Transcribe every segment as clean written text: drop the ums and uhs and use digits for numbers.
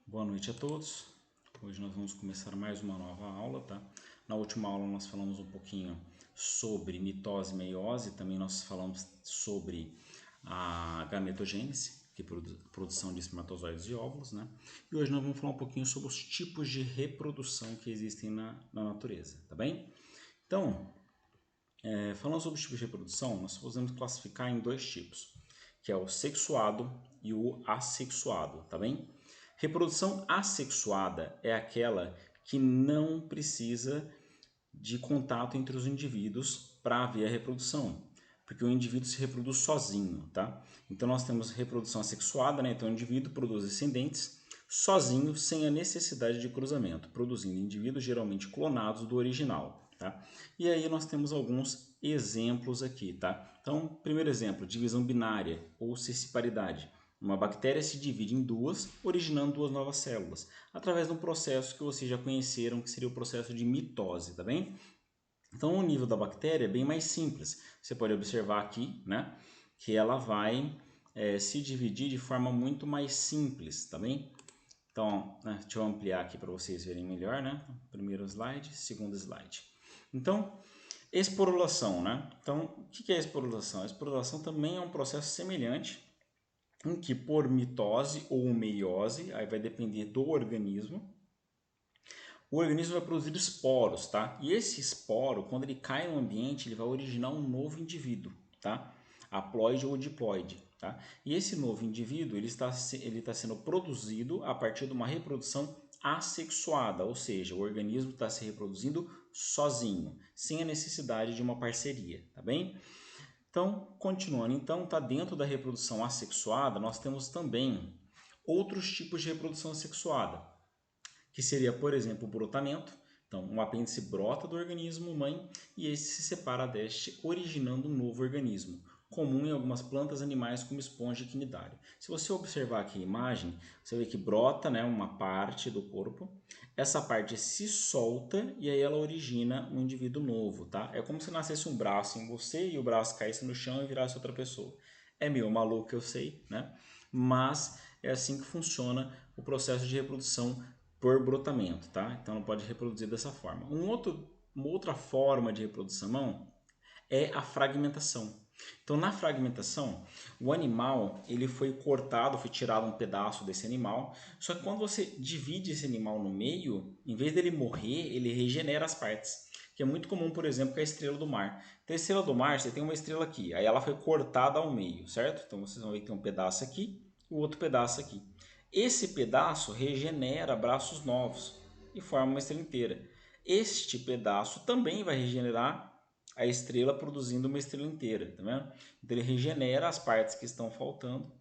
Boa noite a todos. Hoje nós vamos começar mais uma nova aula, tá? Na última aula nós falamos um pouquinho sobre mitose e meiose, também nós falamos sobre a gametogênese, que é a produção de espermatozoides e óvulos, né? E hoje nós vamos falar um pouquinho sobre os tipos de reprodução que existem na natureza, tá bem? Então, falando sobre os tipos de reprodução, nós podemos classificar em dois tipos, que é o sexuado e o assexuado, tá bem? Reprodução assexuada é aquela que não precisa de contato entre os indivíduos para haver a reprodução, porque o indivíduo se reproduz sozinho, tá? Então nós temos reprodução assexuada, né? Então o indivíduo produz descendentes sozinho, sem a necessidade de cruzamento, produzindo indivíduos geralmente clonados do original, tá? E aí nós temos alguns exemplos aqui, tá? Então, primeiro exemplo, divisão binária ou cisparidade. Uma bactéria se divide em duas, originando duas novas células, através de um processo que vocês já conheceram, que seria o processo de mitose, tá bem? Então, o nível da bactéria é bem mais simples. Você pode observar aqui, né, que ela vai se dividir de forma muito mais simples, tá bem? Então, né, deixa eu ampliar aqui para vocês verem melhor, né? Primeiro slide, segundo slide. Então, esporulação, né? Então, o que é a esporulação? A esporulação também é um processo semelhante, em que por mitose ou meiose, aí vai depender do organismo, o organismo vai produzir esporos, tá? E esse esporo, quando ele cai no ambiente, ele vai originar um novo indivíduo, tá? Haploide ou diploide, tá? E esse novo indivíduo, ele está sendo produzido a partir de uma reprodução assexuada, ou seja, o organismo está se reproduzindo sozinho, sem a necessidade de uma parceria, tá bem? Então, continuando, então, está dentro da reprodução assexuada, nós temos também outros tipos de reprodução assexuada, que seria, por exemplo, o brotamento. Então, um apêndice brota do organismo mãe e esse se separa deste, originando um novo organismo, comum em algumas plantas animais como esponja e quinidário. Se você observar aqui a imagem, você vê que brota, né, uma parte do corpo, essa parte se solta e aí ela origina um indivíduo novo, tá? É como se nascesse um braço em você e o braço caísse no chão e virasse outra pessoa. É meio maluco, eu sei, né? Mas é assim que funciona o processo de reprodução por brotamento, tá? Então não pode reproduzir dessa forma. Uma outra forma de reprodução é a fragmentação. Então na fragmentação, o animal ele foi cortado, foi tirado um pedaço desse animal, só que quando você divide esse animal no meio, em vez dele morrer, ele regenera as partes. Que é muito comum, por exemplo, com a estrela do mar. Então a estrela do mar, você tem uma estrela aqui, aí ela foi cortada ao meio, certo? Então vocês vão ver que tem um pedaço aqui e o outro pedaço aqui. Esse pedaço regenera braços novos e forma uma estrela inteira. Este pedaço também vai regenerar a estrela produzindo uma estrela inteira, tá vendo? Então ele regenera as partes que estão faltando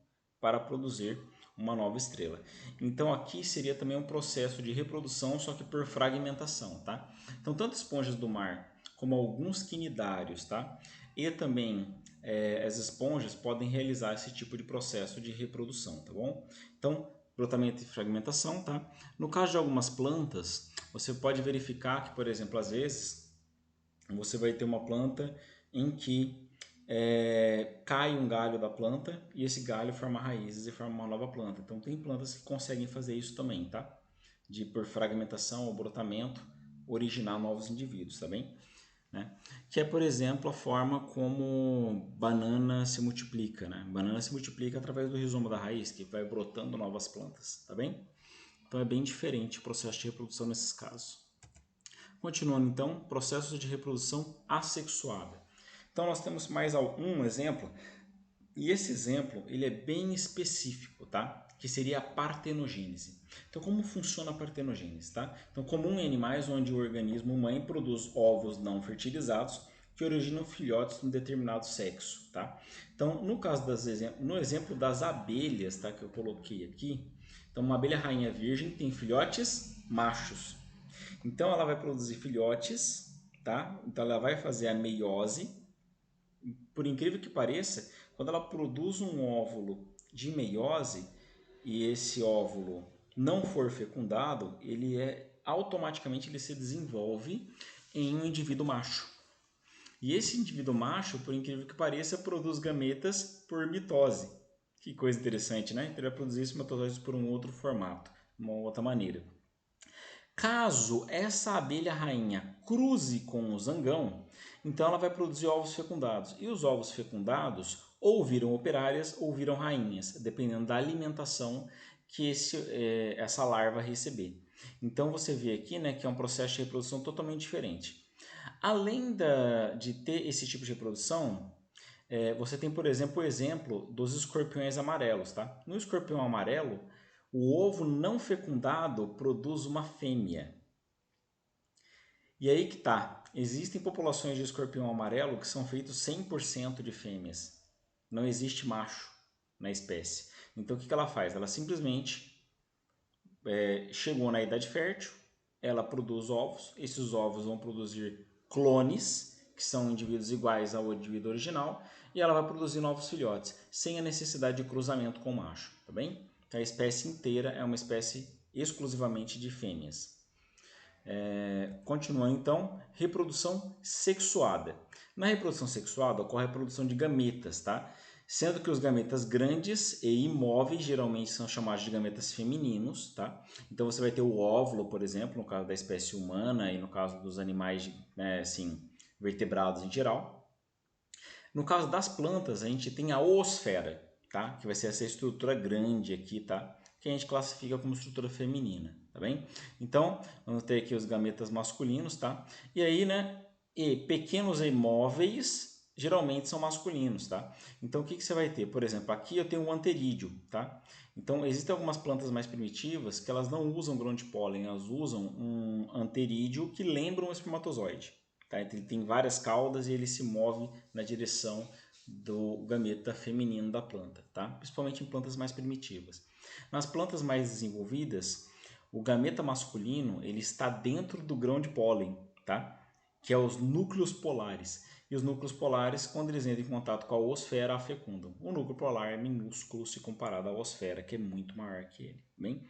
para produzir uma nova estrela. Então aqui seria também um processo de reprodução, só que por fragmentação, tá? Então tanto esponjas do mar como alguns quinidários, tá? E também as esponjas podem realizar esse tipo de processo de reprodução, tá bom? Então brotamento e fragmentação, tá? No caso de algumas plantas, você pode verificar que, por exemplo, às vezes você vai ter uma planta em que cai um galho da planta e esse galho forma raízes e forma uma nova planta. Então tem plantas que conseguem fazer isso também, tá? De por fragmentação ou brotamento originar novos indivíduos, tá bem? Né? Que é, por exemplo, a forma como banana se multiplica, né? Banana se multiplica através do rizoma da raiz, que vai brotando novas plantas, tá bem? Então é bem diferente o processo de reprodução nesses casos. Continuando então, processos de reprodução assexuada. Então nós temos mais um exemplo, e esse exemplo ele é bem específico, tá? Que seria a partenogênese. Então como funciona a partenogênese, tá? Então comum em animais onde o organismo mãe produz ovos não fertilizados que originam filhotes de um determinado sexo, tá? Então no caso no exemplo das abelhas, tá? Que eu coloquei aqui, então uma abelha rainha virgem tem filhotes machos. Então ela vai produzir filhotes, tá? Então ela vai fazer a meiose. Por incrível que pareça, quando ela produz um óvulo de meiose e esse óvulo não for fecundado, automaticamente ele se desenvolve em um indivíduo macho. E esse indivíduo macho, por incrível que pareça, produz gametas por mitose. Que coisa interessante, né? Então ele vai produzir espermatozoides por um outro formato, uma outra maneira. Caso essa abelha rainha cruze com o zangão, então ela vai produzir ovos fecundados. E os ovos fecundados ou viram operárias ou viram rainhas, dependendo da alimentação que essa larva receber. Então você vê aqui, né, que é um processo de reprodução totalmente diferente. Além de ter esse tipo de reprodução, você tem, por exemplo, o exemplo dos escorpiões amarelos. Tá? No escorpião amarelo, o ovo não fecundado produz uma fêmea. E aí que tá. Existem populações de escorpião amarelo que são feitos 100% de fêmeas. Não existe macho na espécie. Então o que ela faz? Ela simplesmente chegou na idade fértil, ela produz ovos, esses ovos vão produzir clones, que são indivíduos iguais ao indivíduo original, e ela vai produzir novos filhotes, sem a necessidade de cruzamento com o macho, tá bem? Então, a espécie inteira é uma espécie exclusivamente de fêmeas. Continuando então, reprodução sexuada. Na reprodução sexuada ocorre a produção de gametas, tá? Sendo que os gametas grandes e imóveis geralmente são chamados de gametas femininos, tá? Então você vai ter o óvulo, por exemplo, no caso da espécie humana e no caso dos animais, né, assim, vertebrados em geral. No caso das plantas, a gente tem a oosfera, tá? Que vai ser essa estrutura grande aqui, tá? Que a gente classifica como estrutura feminina, tá bem? Então, vamos ter aqui os gametas masculinos, tá? E aí, né, pequenos imóveis geralmente são masculinos, tá? Então, o que você vai ter? Por exemplo, aqui eu tenho um anterídeo, tá? Então, existem algumas plantas mais primitivas que elas não usam grão de pólen, elas usam um anterídeo que lembra um espermatozoide, tá? Então, ele tem várias caudas e ele se move na direção do gameta feminino da planta, tá? Principalmente em plantas mais primitivas. Nas plantas mais desenvolvidas, o gameta masculino ele está dentro do grão de pólen, tá? Que é os núcleos polares. E os núcleos polares, quando eles entram em contato com a oosfera, a fecundam. O núcleo polar é minúsculo se comparado à oosfera, que é muito maior que ele. Bem?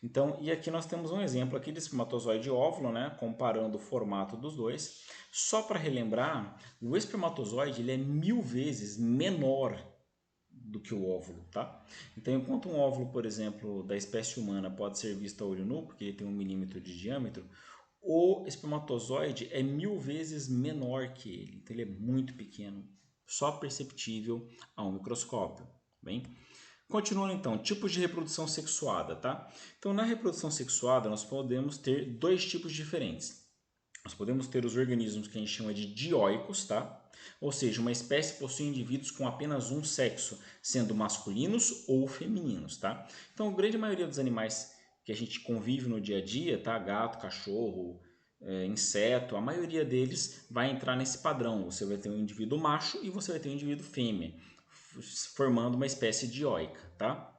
Então, e aqui nós temos um exemplo aqui de espermatozoide e óvulo, né? Comparando o formato dos dois. Só para relembrar, o espermatozoide ele é 1000 vezes menor do que o óvulo, tá? Então, enquanto um óvulo, por exemplo, da espécie humana pode ser visto a olho nu, porque ele tem 1 milímetro de diâmetro, o espermatozoide é 1000 vezes menor que ele. Então, ele é muito pequeno, só perceptível ao microscópio. Bem? Continuando então, tipos de reprodução sexuada, tá? Então, na reprodução sexuada, nós podemos ter dois tipos diferentes. Nós podemos ter os organismos que a gente chama de dioicos, tá? Ou seja, uma espécie possui indivíduos com apenas um sexo, sendo masculinos ou femininos, tá? Então, a grande maioria dos animais que a gente convive no dia a dia, tá? Gato, cachorro, inseto, a maioria deles vai entrar nesse padrão. Você vai ter um indivíduo macho e você vai ter um indivíduo fêmea, formando uma espécie dioica, tá?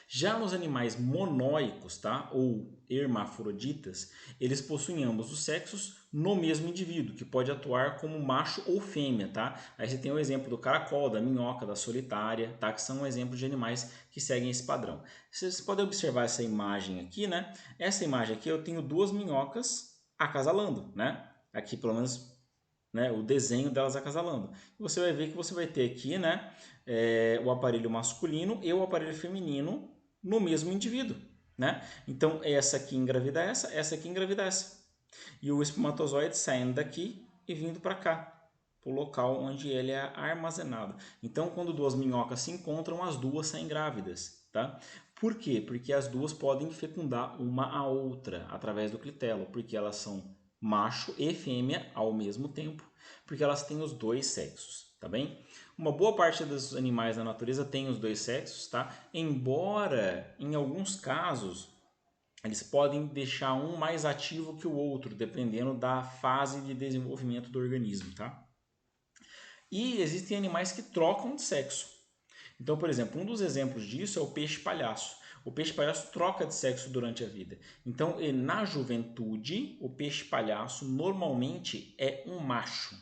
Já nos animais monóicos, tá? Ou hermafroditas, eles possuem ambos os sexos no mesmo indivíduo, que pode atuar como macho ou fêmea, tá? Aí você tem o exemplo do caracol, da minhoca, da solitária, tá? Que são um exemplo de animais que seguem esse padrão. Vocês podem observar essa imagem aqui, né? Essa imagem aqui eu tenho duas minhocas acasalando, né? Aqui pelo menos, né, o desenho delas acasalando. E você vai ver que você vai ter aqui, né, o aparelho masculino e o aparelho feminino no mesmo indivíduo, né? Então essa aqui engravida essa aqui engravida essa. E o espermatozoide saindo daqui e vindo para cá, para o local onde ele é armazenado. Então quando duas minhocas se encontram, as duas saem grávidas, tá? Por quê? Porque as duas podem fecundar uma a outra através do clitelo, porque elas são macho e fêmea ao mesmo tempo, porque elas têm os dois sexos, tá bem? Uma boa parte dos animais da natureza tem os dois sexos, tá? Embora em alguns casos eles podem deixar um mais ativo que o outro, dependendo da fase de desenvolvimento do organismo, tá? E existem animais que trocam de sexo. Então, por exemplo, um dos exemplos disso é o peixe palhaço. O peixe palhaço troca de sexo durante a vida. Então, na juventude, o peixe palhaço normalmente é um macho.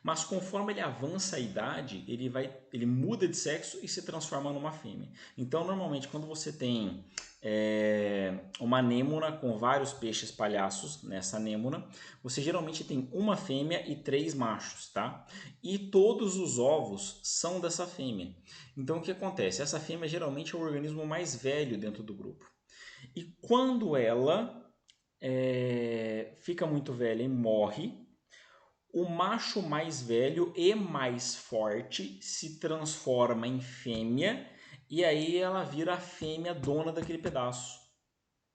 Mas conforme ele avança a idade, ele muda de sexo e se transforma numa fêmea. Então, normalmente, quando você tem uma anêmona com vários peixes palhaços nessa anêmona, você geralmente tem uma fêmea e 3 machos, tá? E todos os ovos são dessa fêmea. Então, o que acontece? Essa fêmea geralmente é o organismo mais velho dentro do grupo. E quando ela fica muito velha e morre, o macho mais velho e mais forte se transforma em fêmea e aí ela vira a fêmea dona daquele pedaço,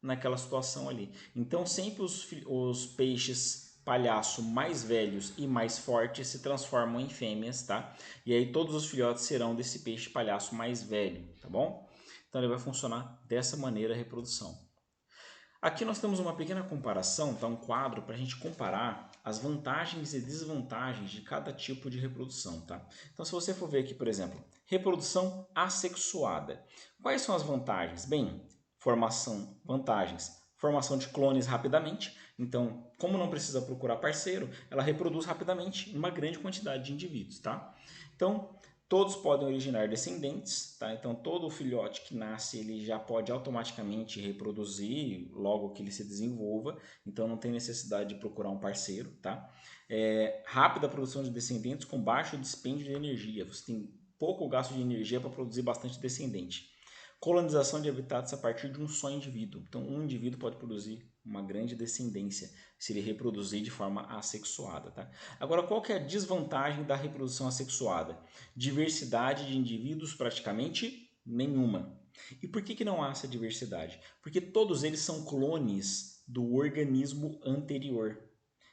naquela situação ali. Então sempre os peixes palhaço mais velhos e mais fortes se transformam em fêmeas, tá? E aí todos os filhotes serão desse peixe palhaço mais velho, tá bom? Então ele vai funcionar dessa maneira a reprodução. Aqui nós temos uma pequena comparação, tá? Um quadro para a gente comparar as vantagens e desvantagens de cada tipo de reprodução. Tá? Então, se você for ver aqui, por exemplo, reprodução assexuada. Quais são as vantagens? Bem, formação de clones rapidamente. Então, como não precisa procurar parceiro, ela reproduz rapidamente uma grande quantidade de indivíduos. Tá? Então, todos podem originar descendentes, tá? Então todo filhote que nasce ele já pode automaticamente reproduzir logo que ele se desenvolva, então não tem necessidade de procurar um parceiro, tá? Rápida produção de descendentes com baixo dispêndio de energia, você tem pouco gasto de energia para produzir bastante descendente. Colonização de habitats a partir de um só indivíduo, então um indivíduo pode produzir uma grande descendência se ele reproduzir de forma assexuada. Tá? Agora, qual que é a desvantagem da reprodução assexuada? Diversidade de indivíduos praticamente nenhuma. E por que não há essa diversidade? Porque todos eles são clones do organismo anterior,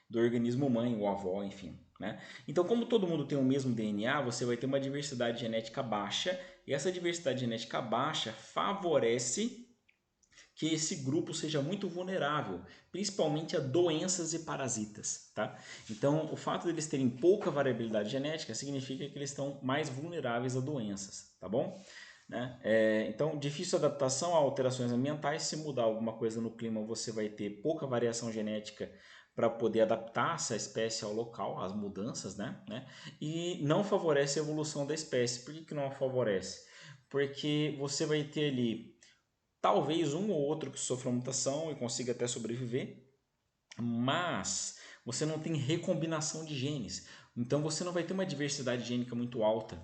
do organismo mãe ou avó, enfim. Né? Então, como todo mundo tem o mesmo DNA, você vai ter uma diversidade genética baixa, e essa diversidade genética baixa favorece que esse grupo seja muito vulnerável, principalmente a doenças e parasitas. Tá? Então, o fato de eles terem pouca variabilidade genética significa que eles estão mais vulneráveis a doenças. Tá bom? Né? Então, difícil adaptação a alterações ambientais. Se mudar alguma coisa no clima, você vai ter pouca variação genética para poder adaptar essa espécie ao local, às mudanças, né? E não favorece a evolução da espécie. Por que não favorece? Porque você vai ter ali talvez um ou outro que sofra mutação e consiga até sobreviver, mas você não tem recombinação de genes. Então você não vai ter uma diversidade gênica muito alta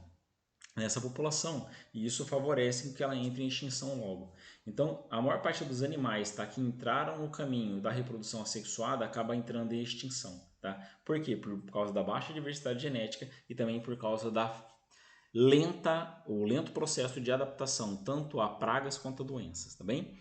nessa população e isso favorece que ela entre em extinção logo. Então, a maior parte dos animais que entraram no caminho da reprodução assexuada acaba entrando em extinção. Tá? Por quê? Por causa da baixa diversidade genética e também por causa da lento processo de adaptação tanto a pragas quanto a doenças. Tá bem?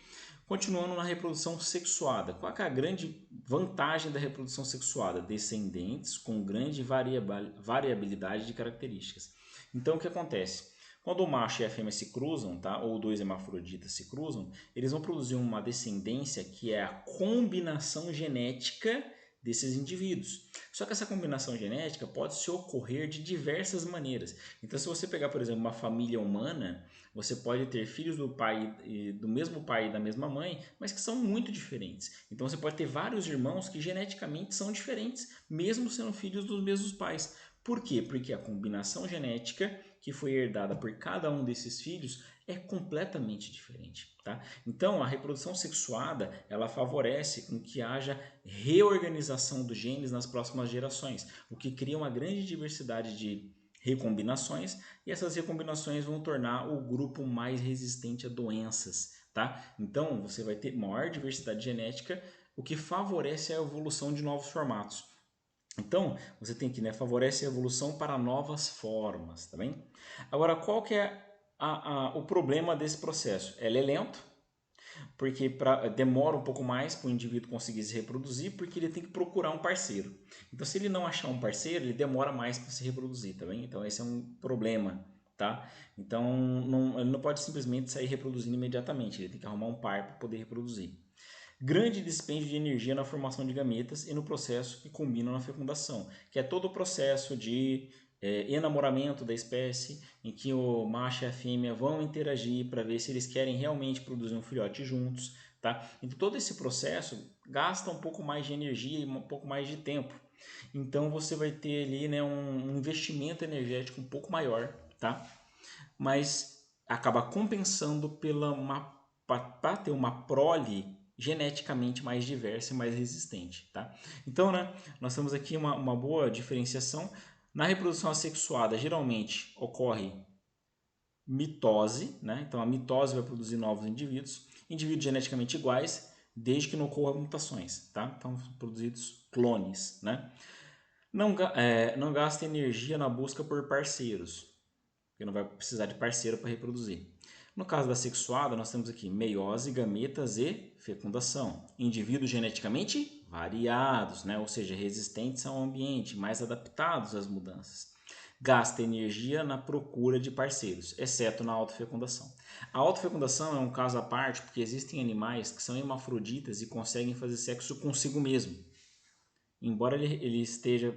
Continuando na reprodução sexuada. Qual é a grande vantagem da reprodução sexuada? Descendentes com grande variabilidade de características. Então, o que acontece? Quando o macho e a fêmea se cruzam, tá? Ou dois hermafroditas se cruzam, eles vão produzir uma descendência que é a combinação genética desses indivíduos. Só que essa combinação genética pode se ocorrer de diversas maneiras. Então, se você pegar, por exemplo, uma família humana, você pode ter filhos do mesmo pai e da mesma mãe, mas que são muito diferentes. Então você pode ter vários irmãos que geneticamente são diferentes, mesmo sendo filhos dos mesmos pais. Por quê? Porque a combinação genética que foi herdada por cada um desses filhos é completamente diferente. Tá? Então a reprodução sexuada ela favorece com que haja reorganização dos genes nas próximas gerações, o que cria uma grande diversidade de recombinações e essas recombinações vão tornar o grupo mais resistente a doenças, tá? Então você vai ter maior diversidade genética, o que favorece a evolução de novos formatos. Então você tem que favorece a evolução para novas formas, tá bem? Agora qual que é o problema desse processo? Ele é lento, porque demora um pouco mais para o indivíduo conseguir se reproduzir, porque ele tem que procurar um parceiro. Então, se ele não achar um parceiro, ele demora mais para se reproduzir, tá bem? Então, esse é um problema, tá? Então, ele não pode simplesmente sair reproduzindo imediatamente, ele tem que arrumar um par para poder reproduzir. Grande dispêndio de energia na formação de gametas e no processo que combina na fecundação, que é todo o processo de enamoramento da espécie, em que o macho e a fêmea vão interagir para ver se eles querem realmente produzir um filhote juntos. Tá? Então todo esse processo gasta um pouco mais de energia e um pouco mais de tempo. Então você vai ter ali um investimento energético um pouco maior, tá? Mas acaba compensando para ter uma prole geneticamente mais diversa e mais resistente. Tá? Então, nós temos aqui uma boa diferenciação. Na reprodução assexuada, geralmente ocorre mitose, então a mitose vai produzir novos indivíduos, Indivíduos geneticamente iguais, desde que não ocorram mutações, tá? Então, produzidos clones, né? Não gasta energia na busca por parceiros, porque não vai precisar de parceiro para reproduzir. No caso da sexuada, nós temos aqui meiose, gametas e fecundação. Indivíduos geneticamente variados, né? Ou seja, resistentes ao ambiente, mais adaptados às mudanças. Gasta energia na procura de parceiros, exceto na autofecundação. A autofecundação é um caso à parte, porque existem animais que são hermafroditas e conseguem fazer sexo consigo mesmo. Embora ele esteja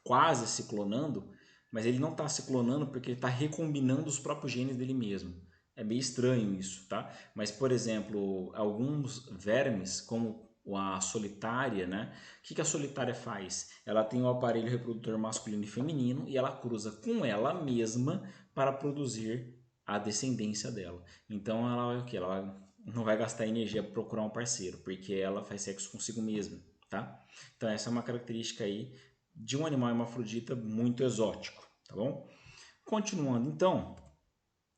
quase se clonando, mas ele não está se clonando porque ele está recombinando os próprios genes dele mesmo. É meio estranho isso, tá? Mas, por exemplo, alguns vermes, como a solitária, né? O que a solitária faz? Ela tem o aparelho reprodutor masculino e feminino e ela cruza com ela mesma para produzir a descendência dela. Então, ela vai o quê? Ela não vai gastar energia para procurar um parceiro, porque ela faz sexo consigo mesma, tá? Então, essa é uma característica aí de um animal hermafrodita muito exótico, tá bom? Continuando, então,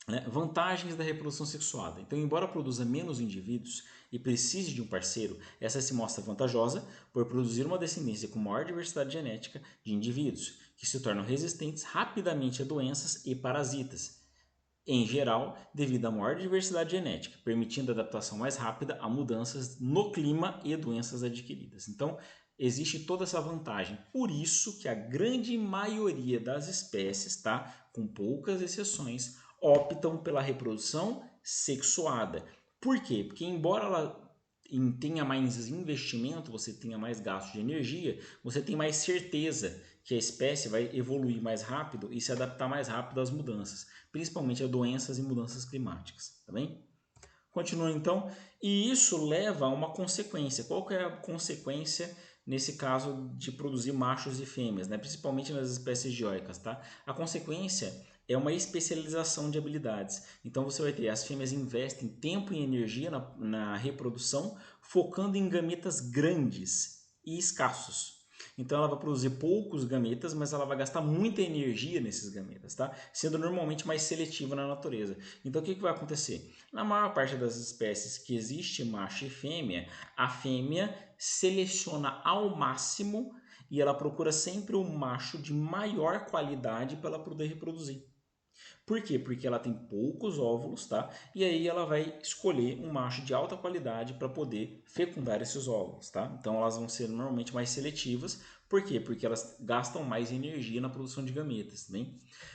né, vantagens da reprodução sexuada. Então, embora produza menos indivíduos e precise de um parceiro, essa se mostra vantajosa por produzir uma descendência com maior diversidade genética de indivíduos, que se tornam resistentes rapidamente a doenças e parasitas, em geral, devido à maior diversidade genética, permitindo adaptação mais rápida a mudanças no clima e doenças adquiridas. Então, existe toda essa vantagem. Por isso que a grande maioria das espécies, tá, com poucas exceções, optam pela reprodução sexuada. Por quê? Porque embora ela tenha mais investimento, você tenha mais gasto de energia, você tem mais certeza que a espécie vai evoluir mais rápido e se adaptar mais rápido às mudanças, principalmente a doenças e mudanças climáticas, tá bem? Continuando então, e isso leva a uma consequência. Qual que é a consequência nesse caso de produzir machos e fêmeas, né? Principalmente nas espécies dioicas, tá? A consequência é uma especialização de habilidades. Então você vai ter, as fêmeas investem tempo e energia na reprodução, focando em gametas grandes e escassos. Então ela vai produzir poucos gametas, mas ela vai gastar muita energia nesses gametas, tá? Sendo normalmente mais seletiva na natureza. Então o que vai acontecer? Na maior parte das espécies que existe macho e fêmea, a fêmea seleciona ao máximo e ela procura sempre o macho de maior qualidade para ela poder reproduzir. Por quê? Porque ela tem poucos óvulos, tá? E aí ela vai escolher um macho de alta qualidade para poder fecundar esses óvulos, tá? Então elas vão ser normalmente mais seletivas. Por quê? Porque elas gastam mais energia na produção de gametas, né?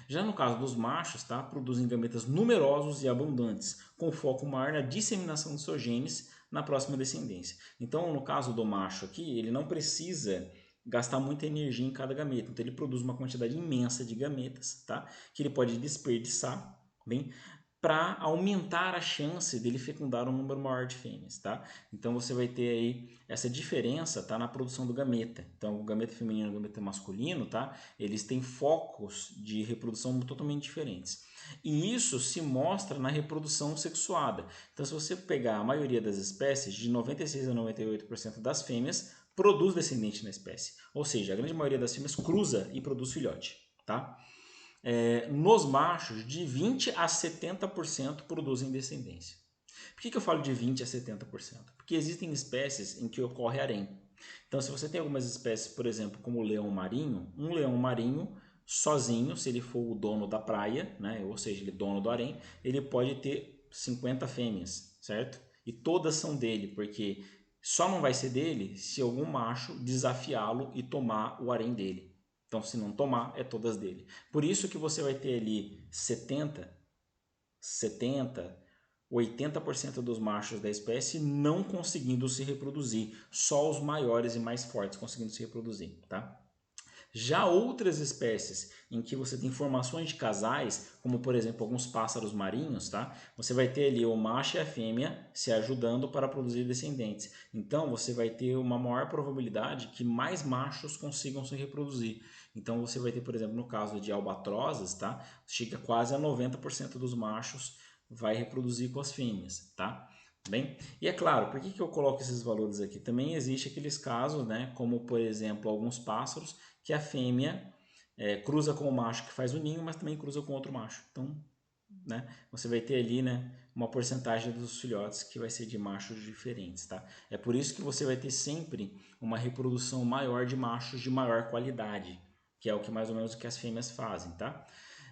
Já no caso dos machos, tá? Produzem gametas numerosos e abundantes, com foco maior na disseminação dos seus genes na próxima descendência. Então, no caso do macho aqui, ele não precisa gastar muita energia em cada gameta. Então ele produz uma quantidade imensa de gametas, tá? Que ele pode desperdiçar, bem, para aumentar a chance dele fecundar um número maior de fêmeas, tá? Então você vai ter aí essa diferença, tá, na produção do gameta. Então o gameta feminino e o gameta masculino, tá? Eles têm focos de reprodução totalmente diferentes. E isso se mostra na reprodução sexuada. Então se você pegar a maioria das espécies, de 96 a 98% das fêmeas produz descendente na espécie. Ou seja, a grande maioria das fêmeas cruza e produz filhote, tá? Nos machos, de 20 a 70% produzem descendência. Por que eu falo de 20 a 70%? Porque existem espécies em que ocorre harém. Então, se você tem algumas espécies, por exemplo, como o leão marinho, um leão marinho sozinho, se ele for o dono da praia, né, ou seja, ele é dono do harém, ele pode ter 50 fêmeas, certo? E todas são dele, porque só não vai ser dele se algum macho desafiá-lo e tomar o harém dele. Então, se não tomar, é todas dele. Por isso que você vai ter ali 70, 80% dos machos da espécie não conseguindo se reproduzir. Só os maiores e mais fortes conseguindo se reproduzir, tá? Já outras espécies em que você tem formações de casais, como por exemplo alguns pássaros marinhos, tá? Você vai ter ali o macho e a fêmea se ajudando para produzir descendentes. Então você vai ter uma maior probabilidade que mais machos consigam se reproduzir. Então você vai ter, por exemplo, no caso de albatrosas, tá? Chega quase a 90% dos machos vai reproduzir com as fêmeas, tá? Bem, e é claro, por que eu coloco esses valores aqui? Também existe aqueles casos, né, como por exemplo alguns pássaros, que a fêmea cruza com o macho que faz o ninho, mas também cruza com outro macho. Então, né, você vai ter ali, né, uma porcentagem dos filhotes que vai ser de machos diferentes, tá? É por isso que você vai ter sempre uma reprodução maior de machos de maior qualidade, que é o que mais ou menos o que as fêmeas fazem, tá?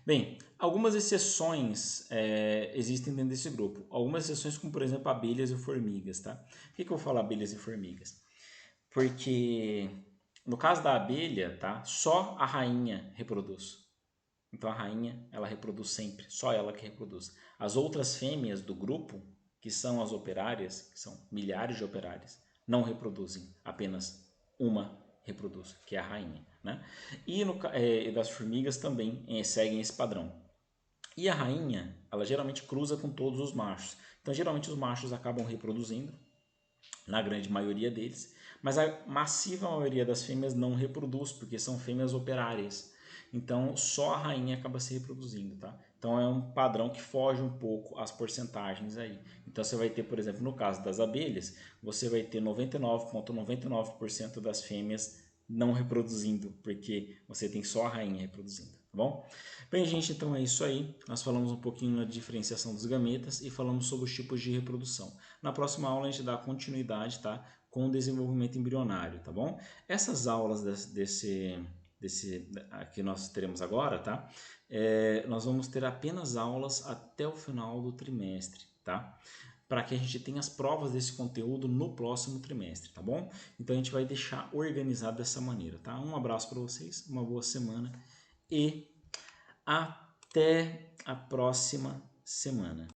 Bem, algumas exceções existem dentro desse grupo. Algumas exceções, como por exemplo abelhas e formigas, tá? Por que eu vou falar abelhas e formigas? Porque no caso da abelha, tá? Só a rainha reproduz. Então a rainha, ela reproduz sempre, só ela que reproduz. As outras fêmeas do grupo, que são as operárias, que são milhares de operárias, não reproduzem, apenas uma reproduz, que é a rainha, né? E das formigas também seguem esse padrão. E a rainha, ela geralmente cruza com todos os machos. Então geralmente os machos acabam reproduzindo, na grande maioria deles, mas a massiva maioria das fêmeas não reproduz, porque são fêmeas operárias. Então, só a rainha acaba se reproduzindo, tá? Então, é um padrão que foge um pouco as porcentagens aí. Então, você vai ter, por exemplo, no caso das abelhas, você vai ter 99,99% das fêmeas não reproduzindo, porque você tem só a rainha reproduzindo, tá bom? Bem, gente, então é isso aí. Nós falamos um pouquinho da diferenciação dos gametas e falamos sobre os tipos de reprodução. Na próxima aula a gente dá continuidade, tá, com o desenvolvimento embrionário, tá bom? Essas aulas que nós teremos agora, tá? Nós vamos ter apenas aulas até o final do trimestre, tá? Para que a gente tenha as provas desse conteúdo no próximo trimestre, tá bom? Então a gente vai deixar organizado dessa maneira, tá? Um abraço para vocês, uma boa semana e até a próxima semana.